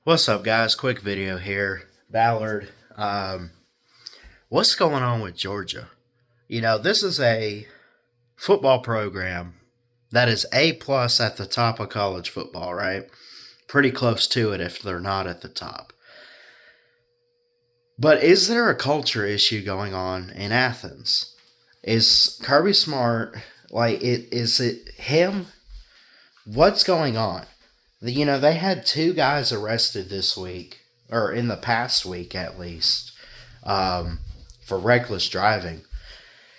What's up, guys? Quick video here. Ballard. What's going on with Georgia? This is a football program that is A plus at the top of college football, right? Pretty close to it if they're not at the top. But is there a culture issue going on in Athens? Is Kirby Smart Is it him? What's going on? They had two guys arrested this week, or in the past week at least, for reckless driving.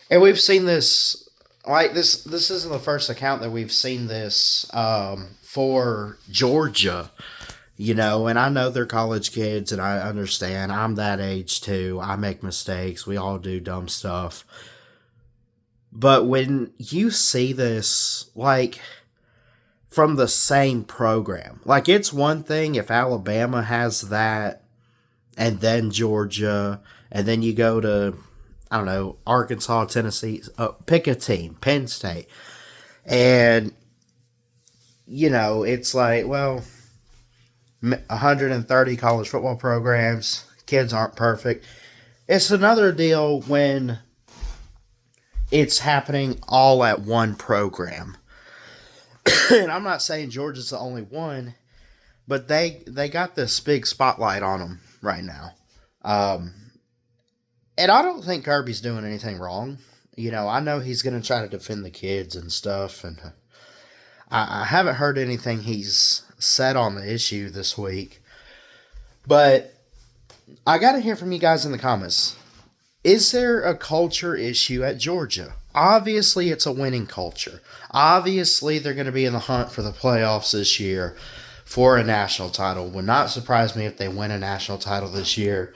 And we've seen this, this isn't the first account that we've seen this for Georgia, and I know they're college kids, and I understand. I'm that age too. I make mistakes. We all do dumb stuff. But when you see this, from the same program. It's one thing if Alabama has that, and then Georgia, and then you go to, I don't know, Arkansas, Tennessee, pick a team, Penn State. And, it's 130 college football programs, kids aren't perfect. It's another deal when it's happening all at one program. And I'm not saying Georgia's the only one, but they got this big spotlight on them right now. And I don't think Kirby's doing anything wrong. I know he's going to try to defend the kids and stuff, and I haven't heard anything he's said on the issue this week. But I got to hear from you guys in the comments. Is there a culture issue at Georgia? Obviously, it's a winning culture. Obviously, they're going to be in the hunt for the playoffs this year for a national title. Would not surprise me if they win a national title this year.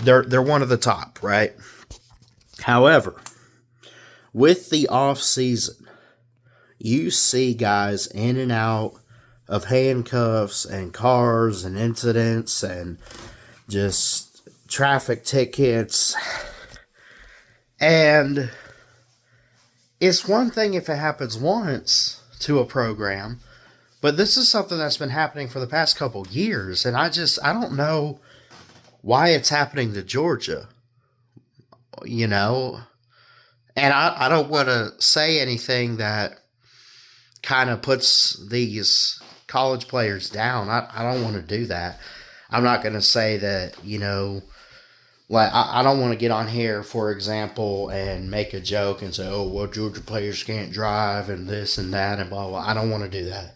They're one of the top, right? However, with the off season, you see guys in and out of handcuffs and cars and incidents and just traffic tickets. And it's one thing if it happens once to a program, but this is something that's been happening for the past couple years, and I don't know why it's happening to Georgia, and I don't want to say anything that kind of puts these college players down. I don't want to do that. I'm not going to say that, I don't want to get on here, for example, and make a joke and say, oh, well, Georgia players can't drive and this and that and blah, blah. I don't want to do that.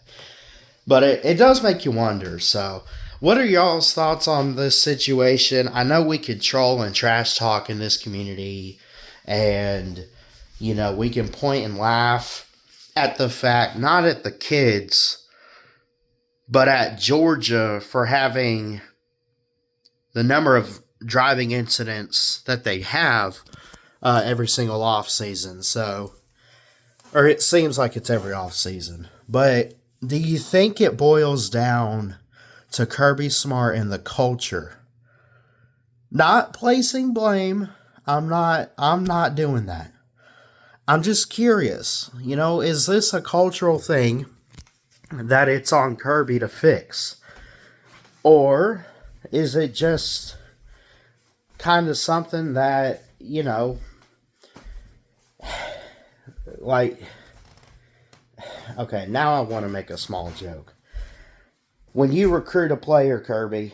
But it does make you wonder. So what are y'all's thoughts on this situation? I know we could troll and trash talk in this community, and, we can point and laugh at the fact, not at the kids, but at Georgia for having the number of driving incidents that they have every single off season. Or it seems like it's every off season. But do you think it boils down to Kirby Smart and the culture? Not placing blame. I'm not doing that. I'm just curious. Is this a cultural thing that it's on Kirby to fix? Or is it just kind of something that, okay, now I want to make a small joke. When you recruit a player, Kirby,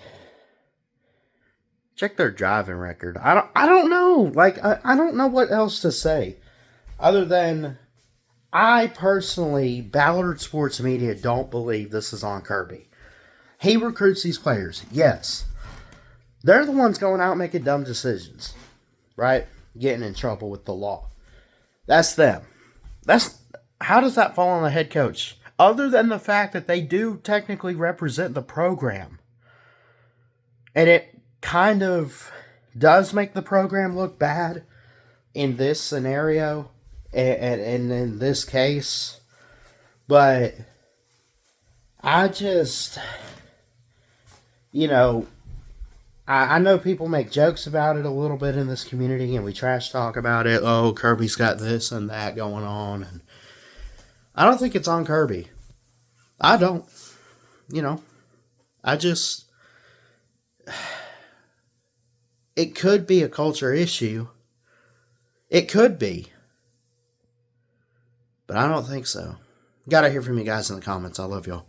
check their driving record. I don't know. I don't know what else to say other than I personally, Ballard Sports Media, don't believe this is on Kirby. He recruits these players, yes. They're the ones going out making dumb decisions, right? Getting in trouble with the law. That's them. How does that fall on the head coach? Other than the fact that they do technically represent the program. And it kind of does make the program look bad in this scenario and in this case. But I just, I know people make jokes about it a little bit in this community, and we trash talk about it. Oh, Kirby's got this and that going on. And I don't think it's on Kirby. I don't. I just it could be a culture issue. It could be. But I don't think so. Gotta hear from you guys in the comments. I love y'all.